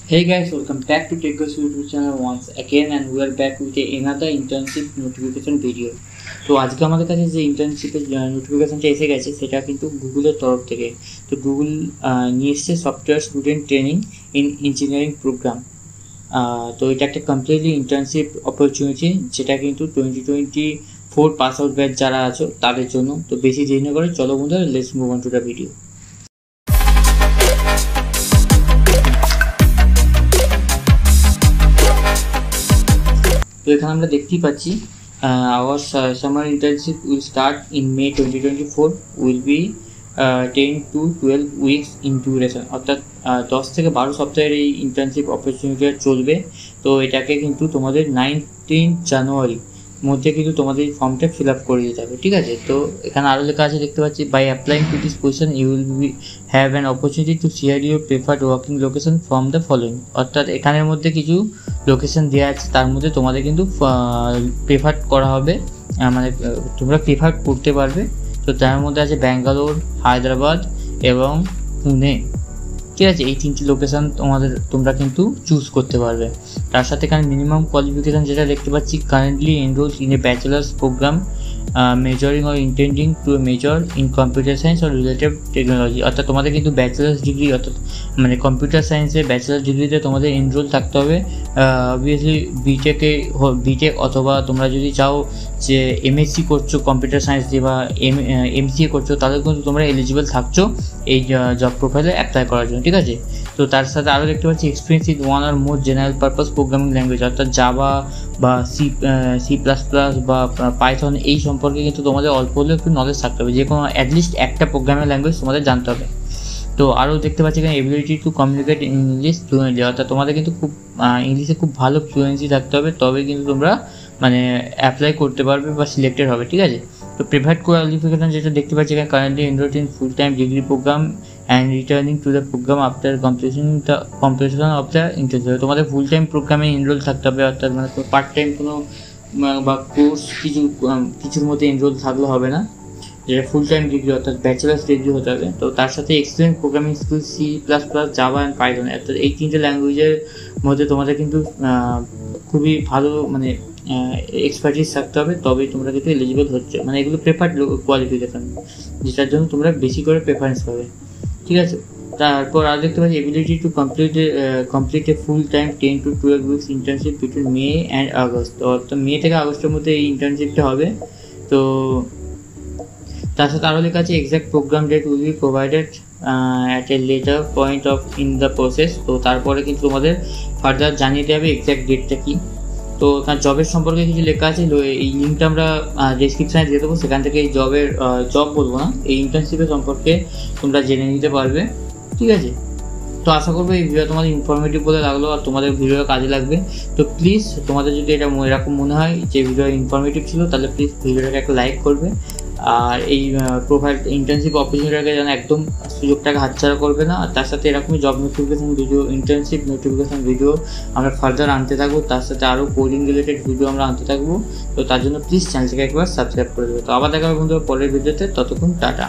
Hey guys, welcome back to TechGo's YouTube channel once again, and we are back with another internship notification video. তো আজকে আমাদের কাছে যে ইন্টার্নশিপের নোটিফিকেশনটা এসে গেছে সেটা কিন্তু গুগলের তরফ থেকে। তো গুগল নিয়ে এসছে software student training in engineering programme. তো এটা একটা কমপ্লিটলি ইন্টার্নশিপ অপরচুনিটি, যেটা কিন্তু 2024 পাস আউট ব্যাচ যারা আছো তাদের জন্য। তো বেশি দেরি না করে চলো বন্ধুরা, let's move on to the video. তো এখানে আমরা দেখতেই পাচ্ছি our summer internship will start in May 2024, will be 10 to 12 weeks in duration, অর্থাৎ 10 থেকে 12 সপ্তাহের এই ইন্টার্নশিপ অপরচুনিটিটা চলবে। তো এটাকে কিন্তু তোমাদের 19 জানুয়ারি মধ্যে কিন্তু তোমাদের এই ফর্মটা ফিল আপ করে দিতে হবে, ঠিক আছে। তো এখানে আরও লেখা আছে, দেখতে পাচ্ছি, by applying to this position you will be have an opportunity to share your preferred working location from the following, অর্থাৎ এখানের মধ্যে কিছু লোকেশন দেওয়া আছে, তার মধ্যে তোমাদের কিন্তু প্রেফার্ড করা হবে, মানে তোমরা প্রেফার করতে পারবে। তো তার মধ্যে আছে ব্যাঙ্গালোর, হায়দ্রাবাদ এবং পুনে, ঠিক আছে। এই তিনটি লোকেশান তোমরা কিন্তু চুজ করতে পারবে। তার সাথে এখানে মিনিমাম কোয়ালিফিকেশান যেটা দেখতে পাচ্ছি, currently enrolled in a bachelor's program majoring or intending to major in computer science or related technology, অর্থাৎ তোমাদের কিন্তু ব্যাচেলার্স ডিগ্রি, অর্থাৎ মানে কম্পিউটার সায়েন্সে ব্যাচেলার্স ডিগ্রিতে তোমাদের এনরোল থাকতে হবে। অবভিয়াসলি বিটেক অথবা তোমরা যদি চাও যে এমএসসি করছো কম্পিউটার সায়েন্স দিয়ে বা এমসিএ করছো, তাহলে কিন্তু তোমরা এলিজিবল থাকছো এই জব প্রোফাইলে অ্যাপ্লাই করার জন্য, ঠিক আছে। তো তার সাথে আরও দেখতে পাচ্ছি experience in one or more general purpose programming language, অর্থাৎ জাভা বা সি প্লাস প্লাস বা পাইথন, এই সম্পর্কে কিন্তু তোমাদের অল্প হলেও একটু নলেজ থাকতে হবে, যে কোনো অ্যাটলিস্ট একটা প্রোগ্রামিং ল্যাঙ্গুয়েজ তোমাদের জানতে হবে। তো আরও দেখতে পাচ্ছি এখানে ability to communicate in English fluently, অর্থাৎ তোমাদের কিন্তু খুব ইংলিশে খুব ভালো ফ্লুয়েন্সি থাকতে হবে, তবে কিন্তু তোমরা মানে অ্যাপ্লাই করতে পারবে বা সিলেক্টেড হবে, ঠিক আছে। তো প্রেফার্ড কোয়ালিফিকেশন যেটা দেখতে পাচ্ছি এখানে, currently enrolled in full time degree program and returning to the program after completion of the internship, তোমাদের ফুল টাইম প্রোগ্রামে এনরোল থাকতে হবে, অর্থাৎ মানে পার্ট টাইম কোনো বা কোর্স কিছুর মধ্যে এনরোল থাকলে হবে না, যেটা ফুল টাইম ডিগ্রি অর্থাৎ ব্যাচেলার্স ডিগ্রি হতে হবে। তো তার সাথে excellent programming skill C plus plus, Java and Python, অর্থাৎ এই তিনটে ল্যাঙ্গুয়েজের মধ্যে তোমাদের কিন্তু খুবই ভালো মানে এক্সপার্টিস থাকতে হবে, তবেই তোমরা কিন্তু এলিজিবল হচ্ছে। মানে এগুলো প্রেফার্ড কোয়ালিফিকেশান, যেটার জন্য তোমরা বেশি করে প্রেফারেন্স পাবে, ঠিক আছে। তারপর আর দেখতে পাচ্ছি ability to complete A full time 10 to 12 weeks internship between May and August, অর্থাৎ মে থেকে আগস্টের মধ্যে এই ইন্টার্নশিপটা হবে। তো তার সাথে আরও লেখা আছে exact program date will be provided at a later point of in the process. তো তারপরে কিন্তু তোমাদের ফার্দার জানিয়ে দেওয়া হবে এক্সাক্ট ডেটটা কী। তো এখানে জবের সম্পর্কে কিছু লেখা আছে, এই লিঙ্কটা আমরা ডেসক্রিপশানে দিয়ে দেবো, সেখান থেকে এই জব বলবো না, এই ইন্টার্নশিপের সম্পর্কে তোমরা জেনে নিতে পারবে, ঠিক আছে। তো আশা করবো এই ভিডিও তোমাদের ইনফরমেটিভ বলে লাগলো আর তোমাদের ভিডিও কাজে লাগবে। তো প্লিজ তোমাদের যদি এটা এরকম মনে হয় যে ভিডিও ইনফরমেটিভ ছিল, তাহলে প্লিজ ভিডিওটাকে একটা লাইক করবে, আর এই প্রোফাইল ইন্টার্নশিপ অপরচুনিটিটাকে যেন একদম সুযোগটাকে হাতছাড়া করবে না। আর তার সাথে এরকমই job notification video, internship notification video আমরা ফার্দার আনতে থাকবো, তার সাথে আরও কোডিং রিলেটেড ভিডিও আমরা আনতে থাকবো। তো তার জন্য প্লিজ চ্যানেলটাকে একবার সাবস্ক্রাইব করে দেবে। তো আবার দেখা হবে বন্ধুরা পরের ভিডিওতে, ততক্ষণ টাটা।